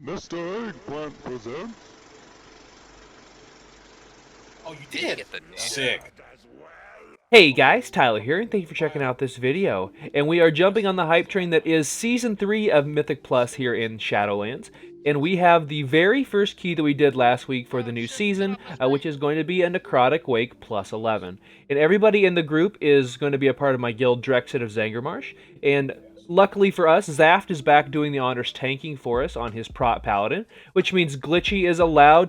Mr. Eggplant presents. Oh, you did get the sick. Hey guys, Tyler here, and thank you for checking out this video. And we are jumping on the hype train that is Season 3 of Mythic Plus here in Shadowlands. And we have the very first key that we did last week for the new season, which is going to be a Necrotic Wake plus 11. And everybody in the group is going to be a part of my guild Drexit of Zangarmarsh. And luckily for us, Zaft is back doing the honors tanking for us on his prot paladin, which means Glitchy is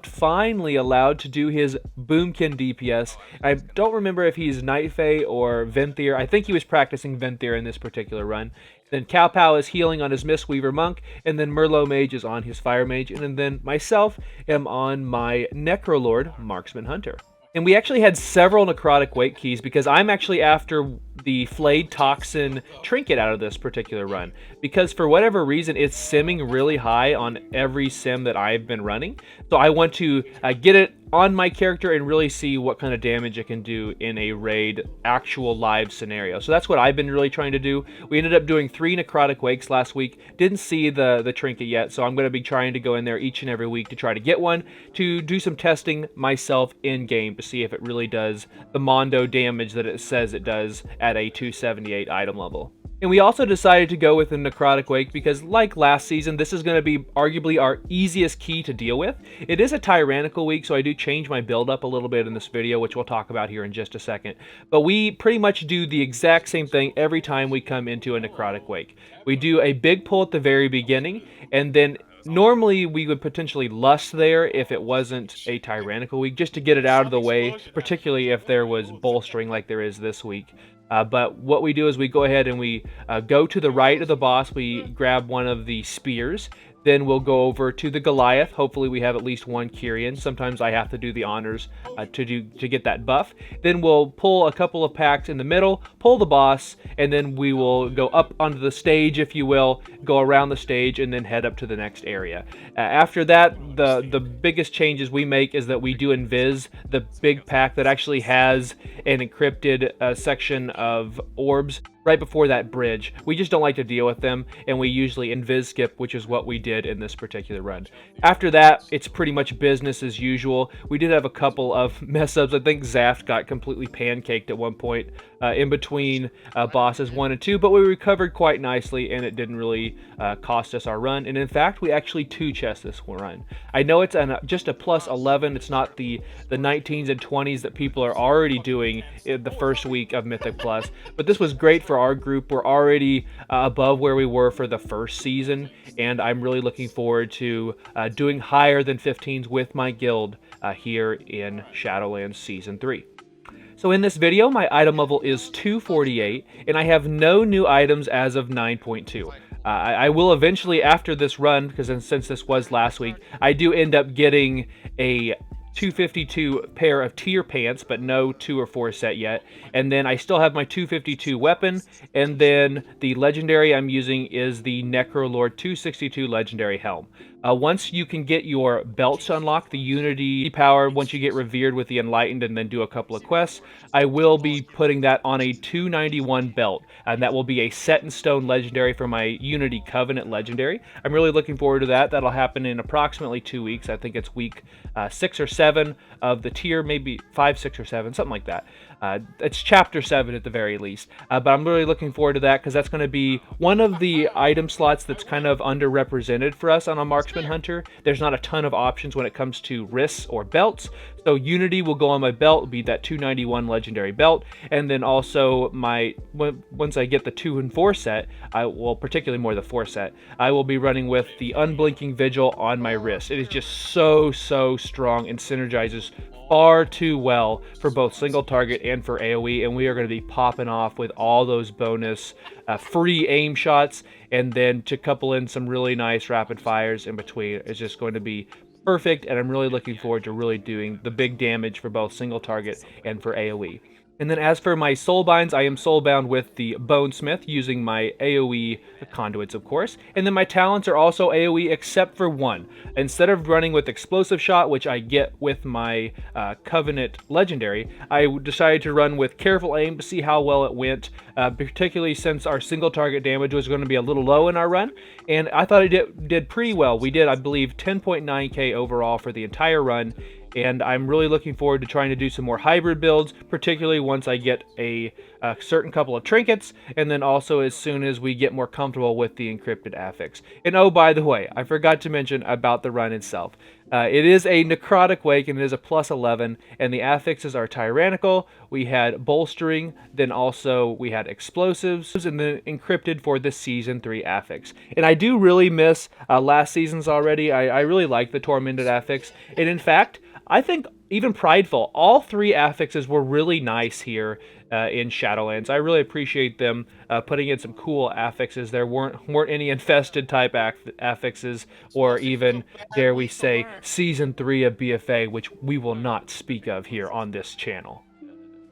finally allowed to do his boomkin DPS. I don't remember if he's Nightfey or Venthyr. I think he was practicing Venthyr in this particular run. Then Cowpow is healing on his Mistweaver Monk, and then Merlot Mage is on his Fire Mage, and then myself am on my Necrolord Marksman Hunter. And we actually had several Necrotic Wake keys because I'm actually after the Flayed Toxin trinket out of this particular run. Because for whatever reason, it's simming really high on every sim that I've been running. So I want to get it on my character and really see what kind of damage it can do in a raid actual live scenario. So that's what I've been really trying to do. We ended up doing 3 Necrotic Wakes last week. Didn't see the trinket yet, so I'm going to be trying to go in there each and every week to try to get one, to do some testing myself in-game to see if it really does the Mondo damage that it says it does at a 278 item level. And we also decided to go with a Necrotic Wake because, like last season, this is going to be arguably our easiest key to deal with. It is a Tyrannical week, so I do change my build up a little bit in this video, which we'll talk about here in just a second. But we pretty much do the exact same thing every time we come into a Necrotic Wake. We do a big pull at the very beginning, and then normally we would potentially lust there if it wasn't a Tyrannical week, just to get it out of the way, particularly if there was bolstering like there is this week. But what we do is we go ahead and we go to the right of the boss, we grab one of the spears, then we'll go over to the Goliath. Hopefully we have at least one Kyrian. Sometimes I have to do the honors to get that buff. Then we'll pull a couple of packs in the middle, pull the boss, and then we will go up onto the stage, if you will, go around the stage, and then head up to the next area. After that, the biggest changes we make is that we do invis the big pack that actually has an encrypted section of orbs right before that bridge. We just don't like to deal with them, and we usually invis skip, which is what we did in this particular run. After that, it's pretty much business as usual. We did have a couple of mess ups. I think Zaft got completely pancaked at one point in between bosses 1 and 2, but we recovered quite nicely, and it didn't really cost us our run. And in fact, we actually 2-chest this run. I know it's just a plus 11. It's not the 19s and 20s that people are already doing in the first week of Mythic Plus, but this was great for our group. We're already above where we were for the first season, and I'm really looking forward to doing higher than 15s with my guild here in Shadowlands Season 3. So in this video, my item level is 248, and I have no new items as of 9.2. I will eventually, after this run, because since this was last week, I do end up getting a 252 pair of tier pants, but no 2 or 4 set yet. And then I still have my 252 weapon, and then the legendary I'm using is the Necrolord 262 legendary helm. Once you can get your belts to unlock the Unity power, once you get revered with the Enlightened and then do a couple of quests, I will be putting that on a 291 belt, and that will be a set in stone legendary for my Unity Covenant legendary. I'm really looking forward to that. That'll happen in approximately 2 weeks. I think it's week 6 or 7 of the tier, maybe 5, 6, or 7, something like that. It's chapter 7 at the very least, but I'm really looking forward to that because that's going to be one of the item slots that's kind of underrepresented for us on a Marksman Hunter. There's not a ton of options when it comes to wrists or belts, so Unity will go on my belt, be that 291 legendary belt, and then also once I get the 2 and 4 set, particularly more the 4 set, I will be running with the Unblinking Vigil on my wrist. It is just so strong and synergizes far too well for both single target and for AoE, and we are going to be popping off with all those bonus free aim shots, and then to couple in some really nice rapid fires in between is just going to be perfect, and I'm really looking forward to really doing the big damage for both single target and for AoE. And then as for my soulbinds, I am soulbound with the Bonesmith using my AOE conduits, of course. And then my talents are also AOE except for one. Instead of running with Explosive Shot, which I get with my Covenant Legendary, I decided to run with Careful Aim to see how well it went, particularly since our single target damage was going to be a little low in our run. And I thought it did pretty well. We did, I believe, 10.9k overall for the entire run. And I'm really looking forward to trying to do some more hybrid builds, particularly once I get a certain couple of trinkets, and then also as soon as we get more comfortable with the encrypted affix. And oh, by the way, I forgot to mention about the run itself. It is a Necrotic Wake, and it is a +11, and the affixes are Tyrannical, we had Bolstering, then also we had Explosives, and then Encrypted for the Season 3 affix. And I do really miss last season's already. I really like the Tormented affix, and in fact, I think even Prideful, all three affixes were really nice here in Shadowlands. I really appreciate them putting in some cool affixes. There weren't any infested type affixes, or even, dare we say, Season 3 of BFA, which we will not speak of here on this channel.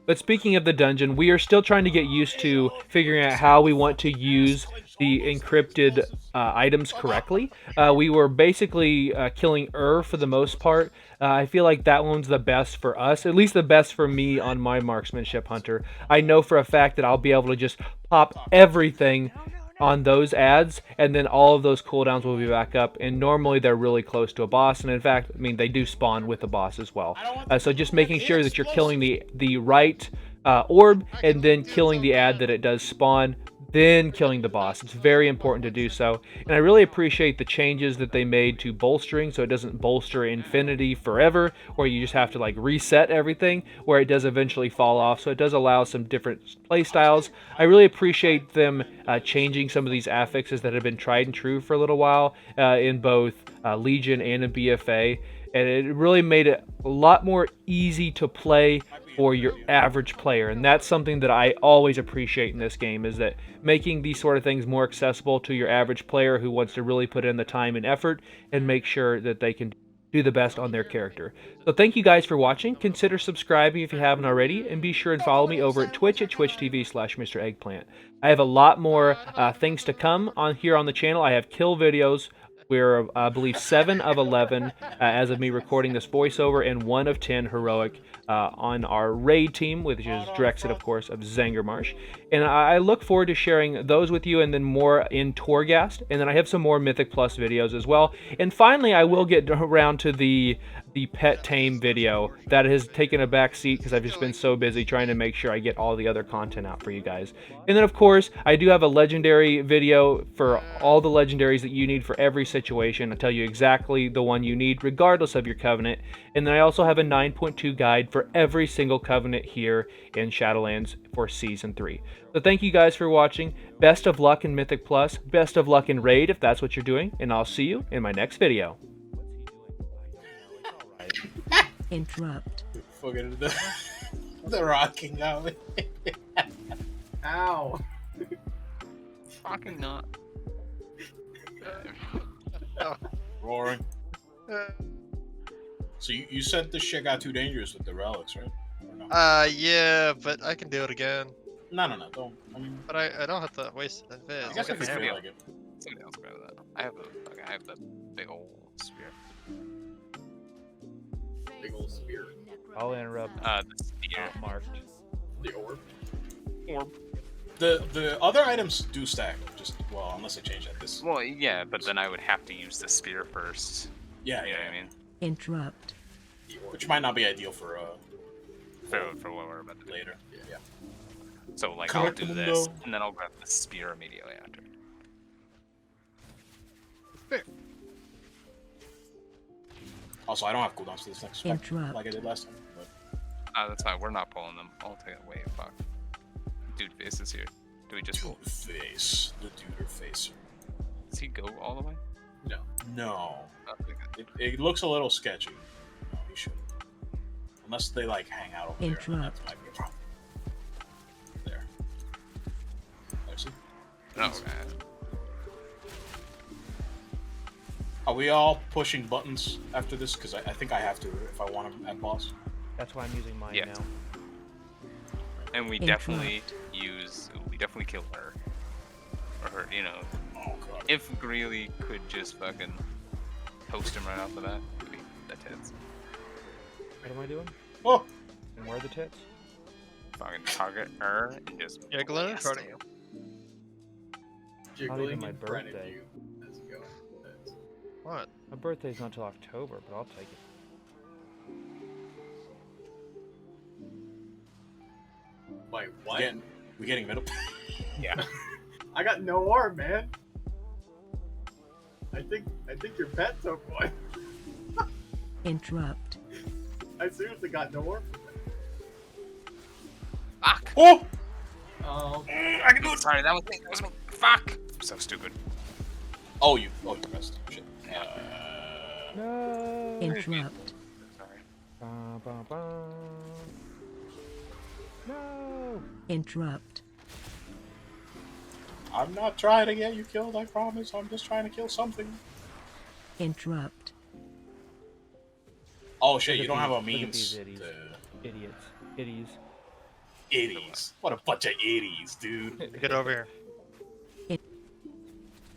But speaking of the dungeon, we are still trying to get used to figuring out how we want to use the encrypted items correctly. We were basically killing for the most part. I feel like that one's the best for us, at least the best for me on my Marksmanship Hunter. I know for a fact that I'll be able to just pop everything on those ads, and then all of those cooldowns will be back up, and normally they're really close to a boss, and in fact, I mean, they do spawn with a boss as well. So just making sure that you're killing the right orb, and then killing the ad that it does spawn, then killing the boss. It's very important to do so, and I really appreciate the changes that they made to bolstering, so it doesn't bolster infinity forever, where you just have to like reset everything, where it does eventually fall off. So it does allow some different play styles. I really appreciate them changing some of these affixes that have been tried and true for a little while in both Legion and in BFA, and it really made it a lot more easy to play for your average player, and that's something that I always appreciate in this game, is that making these sort of things more accessible to your average player who wants to really put in the time and effort and make sure that they can do the best on their character. So thank you guys for watching. Consider subscribing if you haven't already, and be sure and follow me over at Twitch at twitch.tv/Mr. Eggplant. I have a lot more things to come on here on the channel. I have kill videos. We're, I believe, 7 of 11 as of me recording this voiceover, and 1 of 10 heroic on our raid team, which is Drexit, of course, of Zangarmarsh. And I look forward to sharing those with you, and then more in Torghast. And then I have some more Mythic Plus videos as well. And finally, I will get around to the pet tame video. That has taken a back seat because I've just been so busy trying to make sure I get all the other content out for you guys. And then, of course, I do have a legendary video for all the legendaries that you need for every situation. I'll tell you exactly the one you need, regardless of your covenant. And then I also have a 9.2 guide for every single covenant here in Shadowlands for Season 3. So thank you guys for watching. Best of luck in Mythic Plus. Best of luck in Raid if that's what you're doing. And I'll see you in my next video. Interrupt. Fucking the rocking out. Ow. Fucking not. Roaring. So you said this shit got too dangerous with the relics, right? Or no? Yeah, but I can do it again. No, don't. I mean, But I don't have to waste it. I guess if you feel like it. Somebody else grab that. I have the big old spear. Big old spear. I'll interrupt. The spear. Not marked. The orb. The other items do stack, just, well, unless they change that. This. Well, yeah, but then I would have to use the spear first. Yeah, You know yeah. what I mean? Interrupt. Which might not be ideal for For what we're about to do. later. Yeah. So like Correct, I'll do Mundo. this, and then I'll grab the spear immediately after. Also, I don't have cooldowns for this next spec, Interrupt. like I did last time. But That's fine. We're not pulling them. I'll take it. Wait, fuck. Dude face is here. Do we just pull? dude face, the duder facer. Does he go all the way? No, Okay. it looks a little sketcy. No, he shouldn't. Unless they like hang out over there. Then that Interrupt. might be a problem. There. There, see? No, okay. Are we all pushing buttons after this? Because I think I have to if I want him at boss. That's why I'm using mine Yeah. now. And we definitely kill her. Or her, you know. Oh god. If Greeley could just fucking toast him right off the bat, it would be the tits. What am I doing? Oh! And where are the tits? Fucking target her and just. Yeah, Glenn in blast front of her. you. Not even Jiggling my in front of birthday. you. Let's go. That's- What? My birthday's not till October, but I'll take it. Wait, what? We getting middle? Yeah. I got no arm, man. I think your pet took one. Interrupt. I seriously got no arm. Fuck! Oh! Oh, I can do it! Sorry, that was me. That was me. Fuck! I'm so stupid. Oh, you pressed. Shit. No. Interrupt. Sorry. Bum, bum, bum. No. Interrupt. I'm not trying to get you killed, I promise. I'm just trying to kill something. Interrupt. Oh shit, you Look don't at have a these- look at means these idiots. to... Idiots. Idiots. Idiots. What a bunch of idiots, dude. Get over here.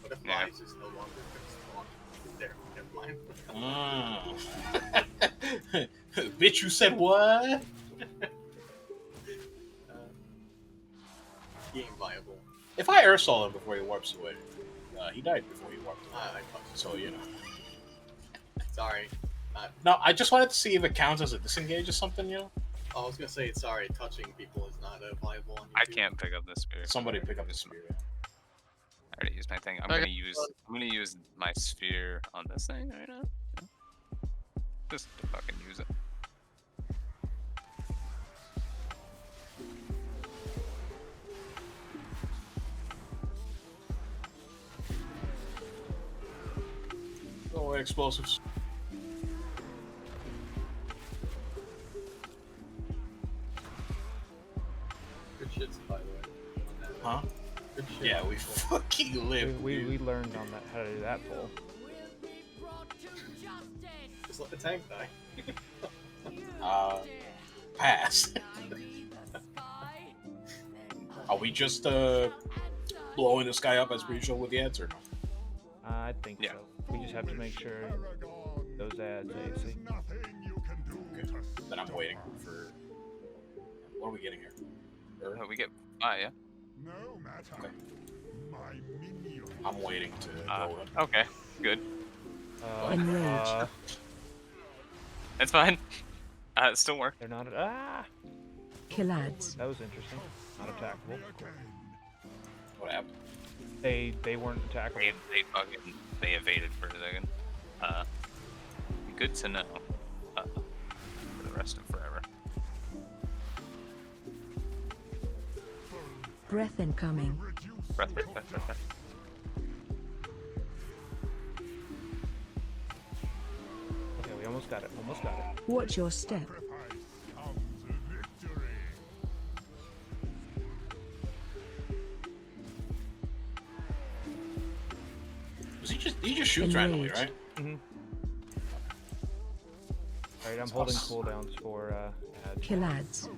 what if Yeah. Lies is no longer going to spawn? There, never mind. Bitch, you said what? Game viable. If I air saw him before he warps away, he died before he warped away. I fucked So, you know. Sorry. No, I just wanted to see if it counts as a disengage or something, you know? I was gonna say sorry. Touching people is not viable on YouTube. I can't pick up this sphere. Somebody pick up the spear. I already used my thing. I'm Okay. gonna use my sphere on this thing right now. Just to fucking use it. Oh, explosives. Good shits, by the way. On that. Huh? Good shit. Yeah, we fucking live. We learned on that how to do that pull. Just let the tank die. Pass. Are we just blowing this guy up as per usual with the ads or no? I think Yeah. so. We just have to make sure those ads AC. Okay. Then I'm waiting for. What are we getting here? Oh, we get. Ah, yeah. Okay. I'm waiting to go in. Okay. Good. Enrage. It's fine. It still worked. They're not. Ah! Kill ads. That was interesting. Not attackable. What happened? They weren't attackable. They evaded for a second. Good to know. For the rest of forever. Breath incoming. Breath. Okay, we almost got it. Almost got it. Watch your step. He just shoots randomly, Enrage. right? Mm-hmm. Alright, I'm holding cooldowns for ads. Kill ads.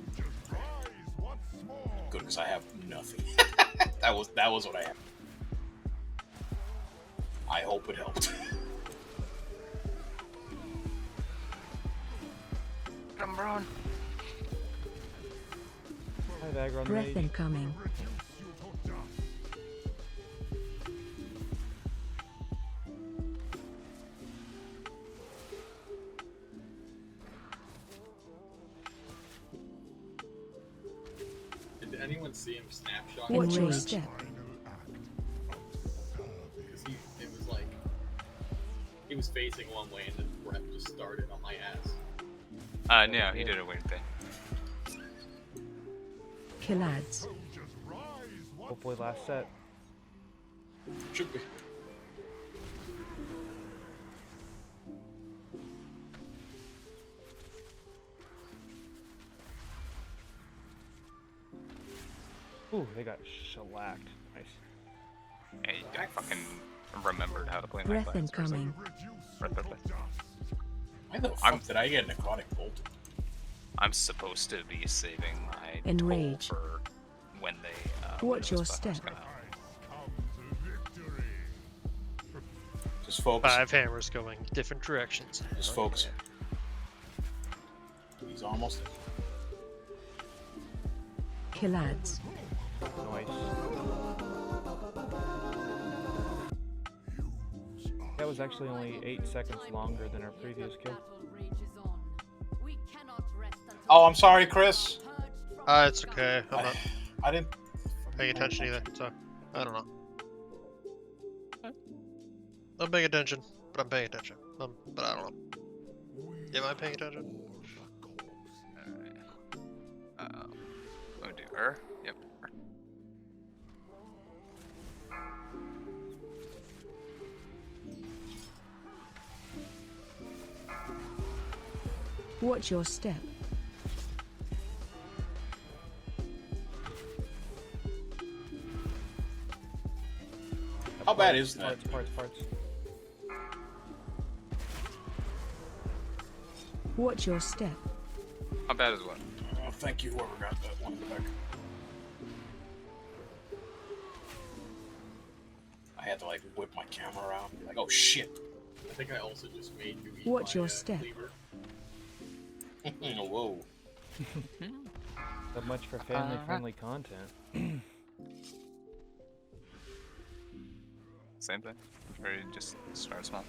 Good, because I have nothing. that was what I had. I hope it helped. Come on. Hi, Vagron the Breath Mage. incoming. Did anyone see him snapshot? Watch your Because step. it was like he was facing one way and the breath just started on my ass. No, he did a weird thing. Kill ads. Hopefully last set. Should be. Ooh, they got shellacked. Nice. Hey, I fucking remembered how to play my Breath class for a second. incoming. Breath. Why the fuck did I get Necrotic bolted? I'm supposed to be saving my Enrage. toll for when they Watch when your those buffers step. come out. Just focus. 5 hammers going different directions. Just focus. He's almost there. Killads. Nice. That was actually only 8 seconds longer than our previous kill. Oh, I'm sorry, Chris. It's okay. I'm not I didn't. paying attention either, so I don't know. I'm paying attention, but I'm paying attention. But I don't know. Am I paying attention? Oh, do her? Yep. Watch your step. How bad is that? Parts. Watch your step. How bad is what? Oh, thank you, whoever got that one back. I had to like whip my camera around. Like, oh shit. I think I also just made you eat Watch my, your step. Cleaver. Whoa. So much for family-friendly content. Same thing. Or you just start small.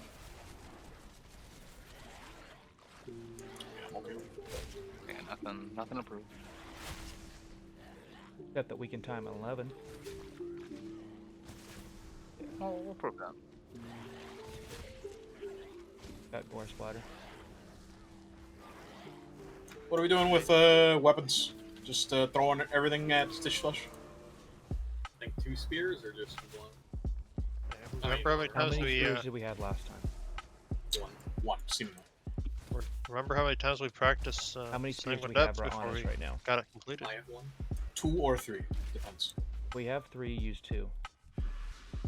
Yeah, I'm okay. Yeah, nothing approved. Got that we can time at 11. Oh, we'll prove that. Got gore splatter. What are we doing with weapons? Just throwing everything at Stitch Flush? I think 2 spears or just 1? Remember how many How times many we spears did we have last time? One, seemingly. remember how many times we practiced How many spears do Sanguine we have Depths on before us we right now? got it completed? I have 1. 2 or 3, depends. We have 3, use 2.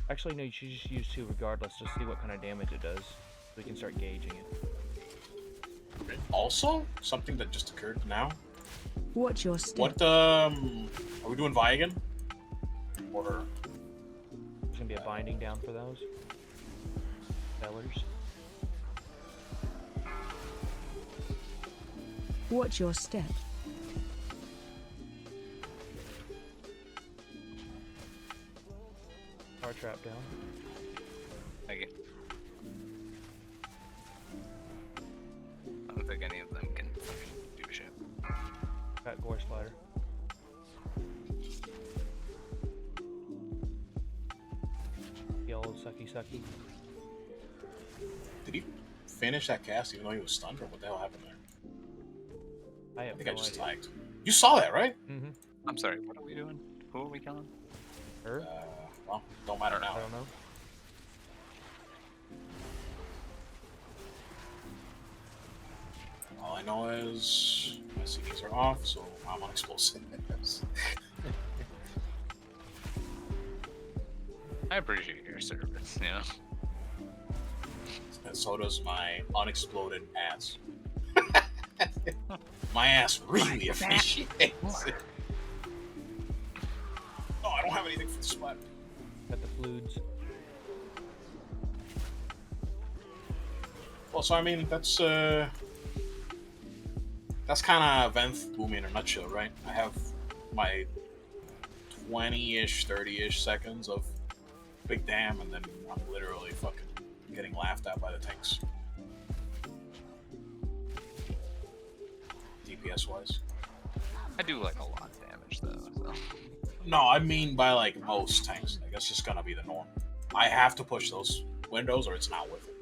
Actually, no, you should just use 2 regardless, just see what kind of damage it does. So we can start gauging it. Also, something that just occurred now. Watch your step. What, are we doing Vi again? Or... There's gonna be a binding down for those. Sellers. Watch your step. Power trap down. Thank you. I don't think any of them can fucking do shit. Got gore splatter. The old sucky. Did he finish that cast even though he was stunned, or what the hell happened there? I I have think I no just idea. lagged. You saw that, right? Mm-hmm. I'm sorry, what are we doing? Who are we killing? Her? Well, don't matter now. I don't know. All I know is my CDs are off, so I'm on explosives. I appreciate your service, you know? And so does my unexploded ass. My ass really appreciates it. Oh, I don't have anything for the splat. Got the fluids. Well, so I mean, that's kind of Venth Boom in a nutshell, right? I have my 20-ish, 30-ish seconds of big damn, and then I'm literally fucking getting laughed at by the tanks. DPS-wise. I do like a lot of damage though, so. No, I mean by like most tanks. Like that's just gonna be the norm. I have to push those windows or it's not worth it.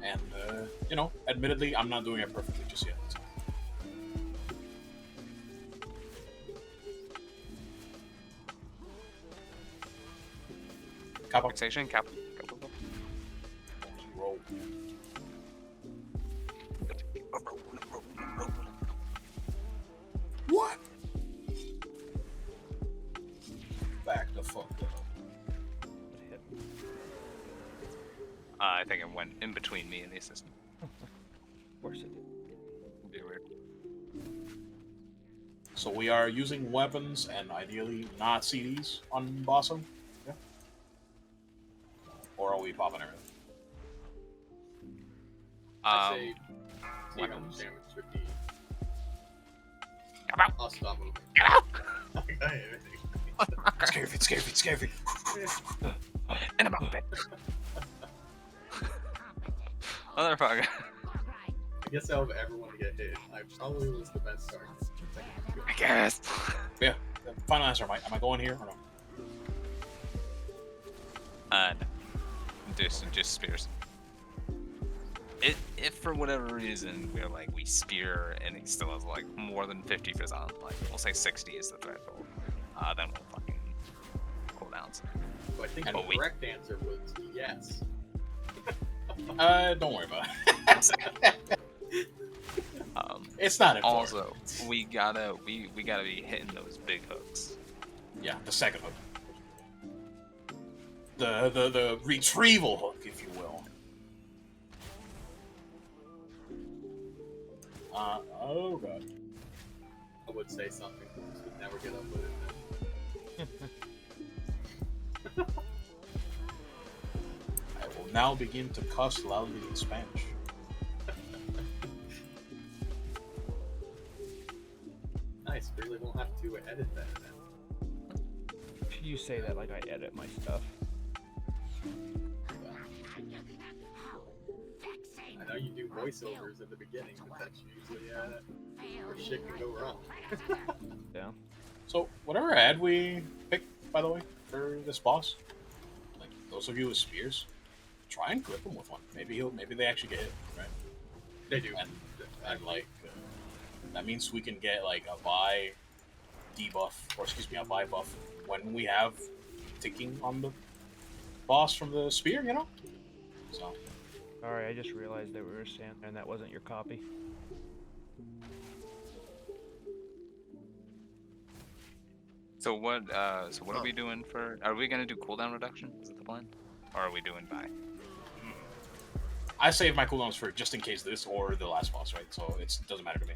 And you know, admittedly, I'm not doing it perfectly just yet. So. Kappa. Fixation, cap. Roll. What? Back the fuck up. I think it went in between me and the assistant. Of course it did. It'd be weird. So we are using weapons and ideally not CDs on Bossum? Yeah. Or are we popping everything? I say see how much weapons. damage would be. Come out. I'll stop moving. Get out! Scary feet. In a bit. Motherfucker. I guess out of everyone to get hit, I probably was the best target. I guess. Yeah. Final answer, am I going here or no? No. Just spears. If for whatever reason we're like we spear and he still has like more than 50 fizz on, like we'll say 60 is the threshold, then we'll fucking cooldowns. So I think And the correct answer was yes. Don't worry about it. It's not important. Also, we gotta be hitting those big hooks. Yeah, the second hook. The retrieval hook, if you will. Oh god. I would say something, just would never get up with it. I will now begin to cuss loudly in Spanish. Nice, really won't have to edit that then. You say that like I edit my stuff. I know you do voiceovers at the beginning, but that's usually where shit can go wrong. Yeah. So, whatever ad we pick, by the way, for this boss, like those of you with spears, try and clip him with one. Maybe they actually get hit, right? They do. And like, that means we can get like a buy debuff, or excuse me, a buy buff when we have ticking on the boss from the spear, you know? So. Sorry, I just realized that we were standing there and that wasn't your copy. So what are we doing for? Are we gonna do cooldown reduction? Is that the plan? Or are we doing buy? I saved my cooldowns for just in case this or the last boss, right? So it doesn't matter to me.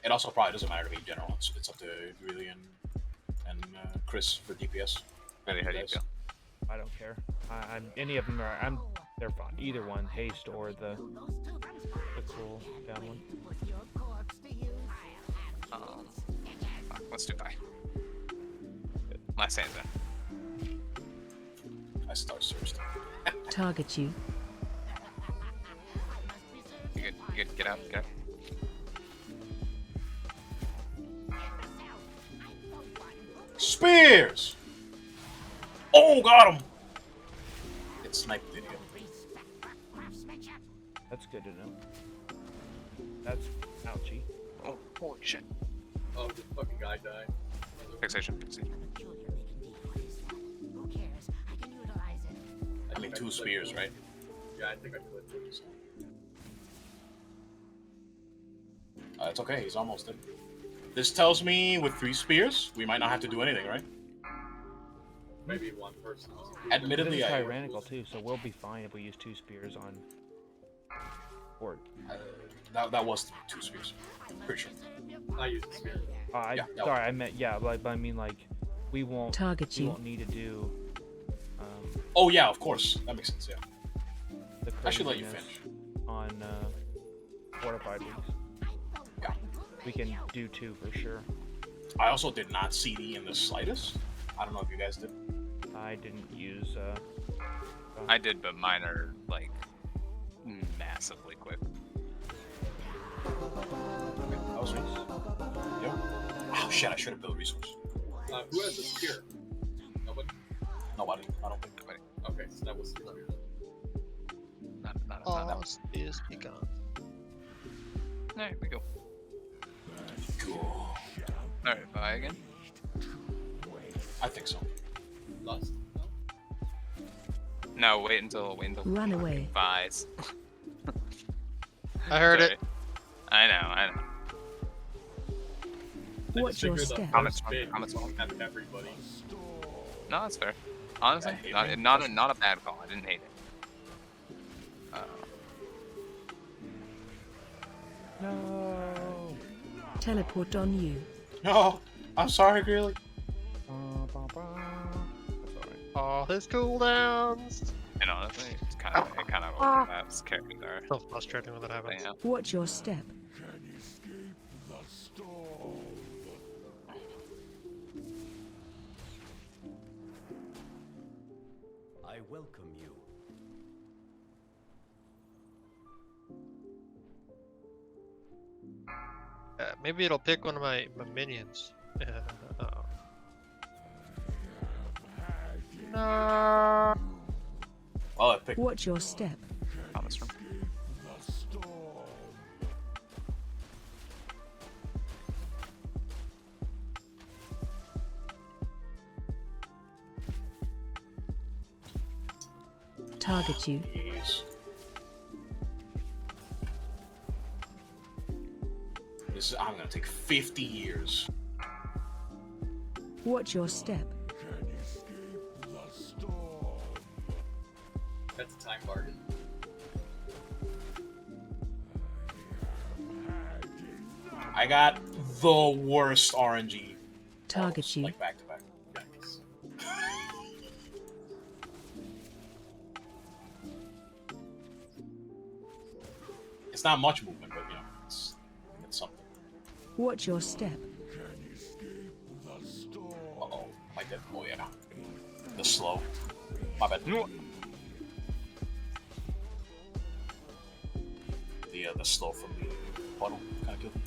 It also probably doesn't matter to me in general. It's up to Greeley and Chris for DPS. Really, how do you feel? I don't care. I'm any of them are. They're fine. Either one, haste or the cool down one. Fuck, let's do buy. Last hand then. I start first. Target you. You good? Get out. Spears! Oh, got him! It sniped it. That's good to know. That's ouchie. Oh, holy shit. Oh, this fucking guy died. Fixation. I mean, 2 spears, right? Yeah, I think I clipped it. It's okay, he's almost dead. This tells me with 3 spears, we might not have to do anything, right? Maybe one person. Admittedly, This is I tyrannical too, so we'll be fine if we use 2 spears on Horde. that was 2 spears. Pretty sure. I used the spear. Yeah, Sorry, I meant but I mean like we won't Target we you. won't need to do Oh yeah, of course. That makes sense, yeah. the I should let you craziness finish. on fortified weeks. Yeah. We can do 2 for sure. I also did not CD in the slightest. I don't know if you guys did. I didn't use I did, but mine are like massively quick. Okay, that was nice. Yeah. Oh shit, I should have built resource. Who has the spear? Nobody? Nobody, I don't think. Nobody. Okay, so that was 2 spears. Not Oh, that. spears be gone. Alright, we go. Cool. Alright, buy again. I think so. Lust? No? No, wait until Run away. buys. I heard it. I know. I Watch just your figured the step. first bit Comments on. have everybody. No, that's fair. Honestly, not a bad call. I didn't hate it. No. Teleport on you. No, I'm sorry, Greeley. All his cooldowns. And honestly, it kind of overlaps character there. So frustrating when that happens. Yeah. Watch your step. I welcome you. Maybe it'll pick one of my minions. Uh-oh. No. Oh, I picked. Watch your step. On this room. Target you. Jeez. I'm gonna take 50 years. Watch your step. That's a time bargain. I got the worst RNG. Target you. Like back to back. Yikes. It's not much movement, but you know, it's something. Watch your step. Uh-oh. I did. Oh yeah. The slow. My bad. The slow from the puddle kind of killed me.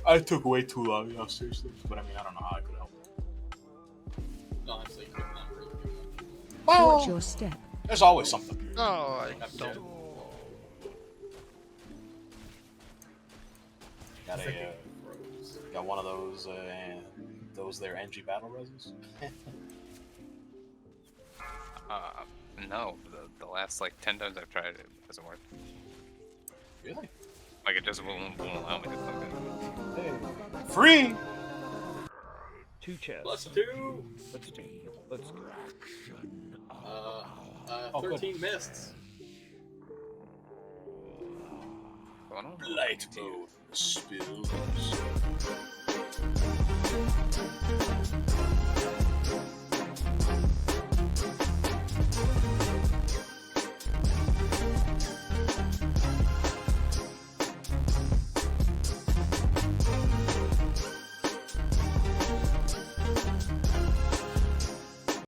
I took way too long, yeah, seriously. But I mean, I don't know how I could help. Honestly, you could not really do much. Watch your step. There's always something. No, I Have don't. to- Got Second a throws. got one of those there NG battle reses. No, the last like 10 times I've tried it, it doesn't work. Really? Like it just won't allow me to fucking. Hey. Free. 2 chests. +2. Let's do. Let's go. 13 mists. Going on? Light mode spills.